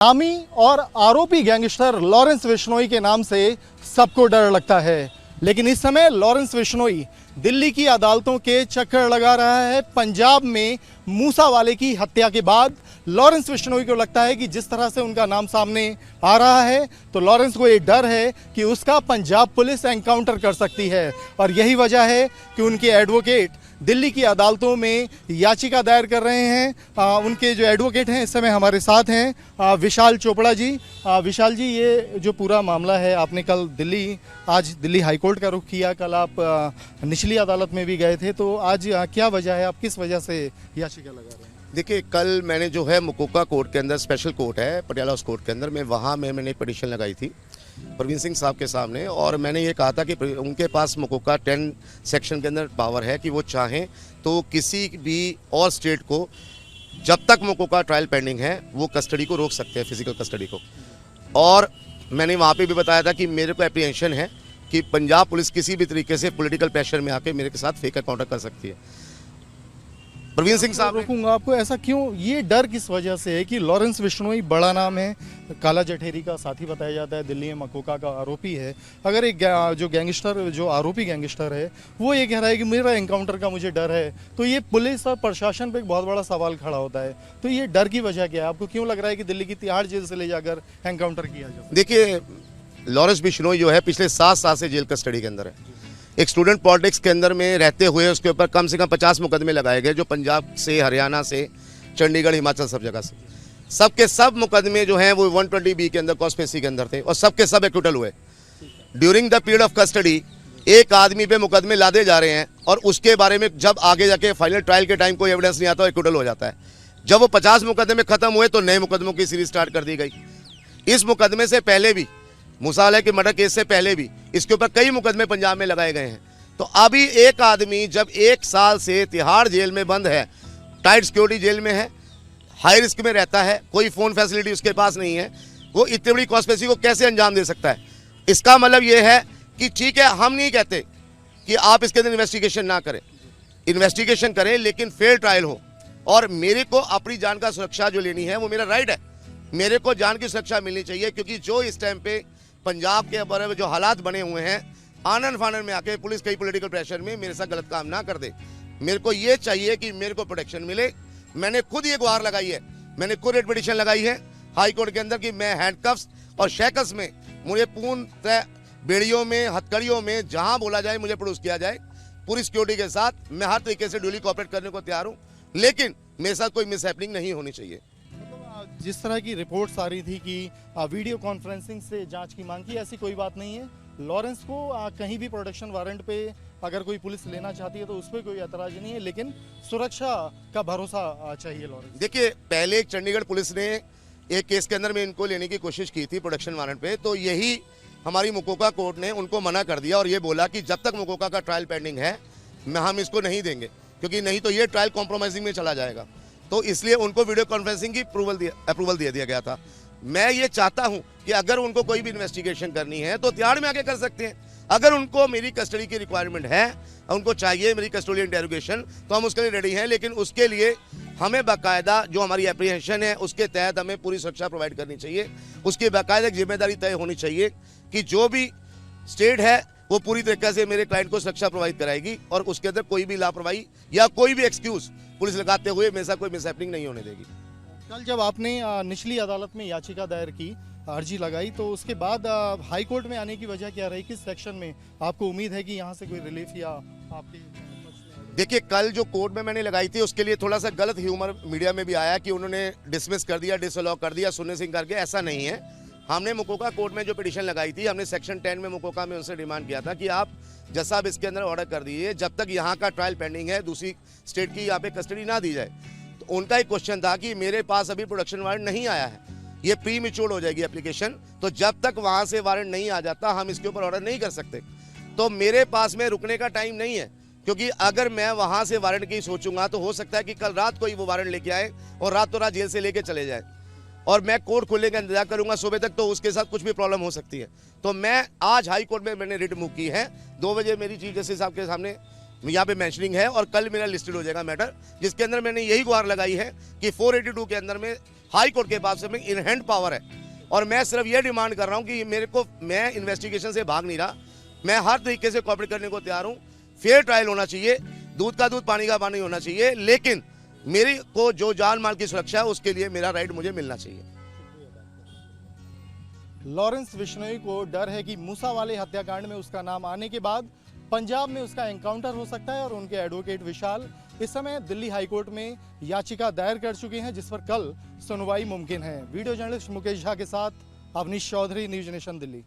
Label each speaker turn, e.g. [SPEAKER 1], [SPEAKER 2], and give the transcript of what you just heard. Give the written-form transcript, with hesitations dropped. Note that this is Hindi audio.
[SPEAKER 1] नामी और आरोपी गैंगस्टर लॉरेंस बिश्नोई के नाम से सबको डर लगता है, लेकिन इस समय लॉरेंस बिश्नोई दिल्ली की अदालतों के चक्कर लगा रहा है। पंजाब में मूसावाले की हत्या के बाद लॉरेंस बिश्नोई को लगता है कि जिस तरह से उनका नाम सामने आ रहा है तो लॉरेंस को ये डर है कि उसका पंजाब पुलिस एनकाउंटर कर सकती है, और यही वजह है कि उनके एडवोकेट दिल्ली की अदालतों में याचिका दायर कर रहे हैं। उनके जो एडवोकेट हैं इस समय हमारे साथ हैं विशाल चोपड़ा जी। विशाल जी, ये जो पूरा मामला है, आपने कल आज दिल्ली हाईकोर्ट का रुख किया, कल आप निचली अदालत में भी गए थे, तो आज क्या वजह है, आप किस वजह से याचिका लगा रहे हैं?
[SPEAKER 2] देखिए, कल मैंने जो है मुकोका कोर्ट के अंदर, स्पेशल कोर्ट है पटियाला हाउस कोर्ट के अंदर, मैंने पिटीशन लगाई थी परवीन सिंह साहब के सामने, और मैंने ये कहा था कि उनके पास मुकोका 10 सेक्शन के अंदर पावर है कि वो चाहें तो किसी भी और स्टेट को, जब तक मुकोका ट्रायल पेंडिंग है, वो कस्टडी को रोक सकते हैं, फिजिकल कस्टडी को। और मैंने वहाँ पे भी बताया था कि मेरे को एप्रीहेंशन है कि पंजाब पुलिस किसी भी तरीके से पॉलिटिकल प्रेशर में आके मेरे के साथ फेक एनकाउंटर कर सकती है। परवीन सिंह साहब,
[SPEAKER 1] रोकूंगा आपको, ऐसा क्यों, ये डर किस वजह से है कि लॉरेंस बिश्नोई बड़ा नाम है, काला जठेरी का साथी बताया जाता है, दिल्ली में मकोका का आरोपी है। अगर एक जो आरोपी गैंगस्टर है वो ये कह रहा है कि मेरा एनकाउंटर का मुझे डर है, तो ये पुलिस और प्रशासन पे एक बहुत बड़ा सवाल खड़ा होता है। तो ये डर की वजह क्या है? आपको क्यों लग रहा है कि दिल्ली की तिहाड़ जेल से ले जाकर एनकाउंटर किया जाए?
[SPEAKER 2] देखिए, लॉरेंस बिश्नोई जो है पिछले 7 साल से जेल कस्टडी के अंदर है। एक स्टूडेंट पॉलिटिक्स के अंदर में रहते हुए उसके ऊपर कम से कम 50 मुकदमे लगाए गए, जो पंजाब से, हरियाणा से, चंडीगढ़, हिमाचल, सब जगह से। सब के सब मुकदमे जो हैं वो 120B के अंदर, कॉन्स्पिरेसी के अंदर थे, और सब के सब एक्विटल हुए। During the period of custody एक आदमी पे मुकदमे लादे जा रहे हैं, और उसके बारे में जब आगे जाके फाइनल ट्रायल के टाइम कोई एविडेंस नहीं आता, एक्विटल हो जाता है। जब वो 50 मुकदमे खत्म हुए तो नए मुकदमों की सीरीज स्टार्ट कर दी गई। इस मुकदमे से पहले भी, मूसावाले के मर्डर केस से पहले भी, इसके ऊपर कई मुकदमे पंजाब में लगाए गए हैं। तो अभी एक आदमी जब 1 साल से तिहाड़ जेल में बंद है, टाइट सिक्योरिटी जेल में है, हाई रिस्क में रहता है, कोई फ़ोन फैसिलिटी उसके पास नहीं है, वो इतनी बड़ी कॉन्स्पिरेसी को कैसे अंजाम दे सकता है? इसका मतलब ये है कि ठीक है, हम नहीं कहते कि आप इसके अंदर इन्वेस्टिगेशन ना करें, इन्वेस्टिगेशन करें, लेकिन फेयर ट्रायल हो। और मेरे को अपनी जान का सुरक्षा जो लेनी है वो मेरा राइट है, मेरे को जान की सुरक्षा मिलनी चाहिए, क्योंकि जो इस टाइम पे पंजाब के बारे में जो हालात बने हुए हैं, आनन फानन में आके पुलिस कई पॉलिटिकल प्रेशर में मेरे साथ गलत काम ना कर दे। मेरे को ये चाहिए कि मेरे को प्रोटेक्शन मिले। मैंने खुद ये गुहार लगाई है, मैंने खुद रेड पिटीशन लगाई है हाई कोर्ट के अंदर कि मैं हैंडकफ्स और शैकल्स में, मुझे पूर्णतः बेड़ियों में, हथकड़ियों में, जहां बोला जाए मुझे प्रोड्यूस किया जाए, पूरी सिक्योरिटी के साथ। मैं हर तरीके से ड्यूली कोऑपरेट करने को तैयार हूँ, लेकिन मेरे साथ कोई मिसहैपनिंग नहीं होनी चाहिए।
[SPEAKER 1] जिस तरह की रिपोर्ट्स आ रही थी कि वीडियो कॉन्फ्रेंसिंग से जांच की मांग की, ऐसी कोई बात नहीं है। लॉरेंस को कहीं भी प्रोटेक्शन वारंट पे अगर कोई पुलिस लेना चाहती है तो उस पर कोई एतराज नहीं है, लेकिन सुरक्षा का भरोसा चाहिए लॉरेंस।
[SPEAKER 2] देखिए, पहले एक चंडीगढ़ पुलिस ने एक केस के अंदर में इनको लेने की कोशिश की थी प्रोटेक्शन वारंट पे, तो यही हमारी मुकोका कोर्ट ने उनको मना कर दिया और ये बोला कि जब तक मुकोका का ट्रायल पेंडिंग है हम इसको नहीं देंगे, क्योंकि नहीं तो ये ट्रायल कॉम्प्रोमाइजिंग में चला जाएगा। तो इसलिए उनको वीडियो कॉन्फ्रेंसिंग की अप्रूवल दे दिया गया था। मैं ये चाहता हूं कि अगर उनको कोई भी इन्वेस्टिगेशन करनी है तो तिहाड़ में आके कर सकते हैं। अगर उनको मेरी कस्टडी की रिक्वायरमेंट है, उनको चाहिए मेरी कस्टोडियल इंटेरोगेशन, तो हम उसके लिए रेडी हैं, लेकिन उसके लिए हमें बाकायदा जो हमारी एप्रीहेंशन है उसके तहत हमें पूरी सुरक्षा प्रोवाइड करनी चाहिए। उसकी बाकायदा एक जिम्मेदारी तय होनी चाहिए कि जो भी स्टेट है वो पूरी तरीके से मेरे क्लाइंट को सुरक्षा प्रोवाइड कराएगी, और उसके अंदर कोई भी लापरवाही या कोई भी एक्सक्यूज पुलिस लगाते हुए मेरे साथ कोई मिसहैपनिंग नहीं होने देगी।
[SPEAKER 1] कल जब आपने निचली अदालत में याचिका दायर की, अर्जी लगाई, तो उसके बाद हाई कोर्ट में आने की वजह क्या रही? किस सेक्शन में आपको उम्मीद है कि यहाँ से कोई रिलीफ या आपकी?
[SPEAKER 2] देखिए, कल जो कोर्ट में मैंने लगाई थी उसके लिए थोड़ा सा गलत ह्यूमर मीडिया में भी आया कि उन्होंने डिसमिस कर दिया, डिसअलाउ कर दिया, सुनने सिंह करके। ऐसा नहीं है। हमने मुकोका कोर्ट में जो पिटीशन लगाई थी, हमने सेक्शन 10 में मुकोका में उनसे डिमांड किया था कि आप जज साहब इसके अंदर ऑर्डर कर दीजिए, जब तक यहाँ का ट्रायल पेंडिंग है दूसरी स्टेट की यहाँ पे कस्टडी ना दी जाए। तो उनका एक क्वेश्चन था कि मेरे पास अभी प्रोडक्शन वारंट नहीं आया है, ये प्री मैच्योर्ड हो जाएगी एप्लीकेशन, तो जब तक वहाँ से वारंट नहीं आ जाता हम इसके ऊपर ऑर्डर नहीं कर सकते। तो मेरे पास में रुकने का टाइम नहीं है, क्योंकि अगर मैं वहाँ से वारंट की सोचूंगा तो हो सकता है कि कल रात को ही वो वारंट लेके आए और रातों रात जेल से लेके चले जाए, और मैं कोर्ट खुलने का इंतजार करूंगा सुबह तक, तो उसके साथ कुछ भी प्रॉब्लम हो सकती है। तो मैं आज हाई कोर्ट में मैंने रिट मूव की है, 2 बजे मेरी चीफ जस्टिस साहब के सामने यहाँ पे मेंशनिंग है, और कल मेरा लिस्टेड हो जाएगा मैटर, जिसके अंदर मैंने यही गुहार लगाई है कि 482 के अंदर में हाई कोर्ट के पास में इन हैंड पावर है। और मैं सिर्फ ये डिमांड कर रहा हूँ कि मैं इन्वेस्टिगेशन से भाग नहीं रहा, मैं हर तरीके से कोऑपरेट करने को तैयार हूँ। फेयर ट्रायल होना चाहिए, दूध का दूध पानी का पानी होना चाहिए, लेकिन मेरी को जो जान माल की सुरक्षा है उसके लिए मेरा राइट मुझे मिलना चाहिए।
[SPEAKER 1] लॉरेंस बिश्नोई को डर है कि मूसावाले हत्याकांड में उसका नाम आने के बाद पंजाब में उसका एनकाउंटर हो सकता है और उनके एडवोकेट विशाल इस समय दिल्ली हाईकोर्ट में याचिका दायर कर चुके हैं, जिस पर कल सुनवाई मुमकिन है। वीडियो जर्नलिस्ट मुकेश झा के साथ अवनीश चौधरी, न्यूज नेशन दिल्ली।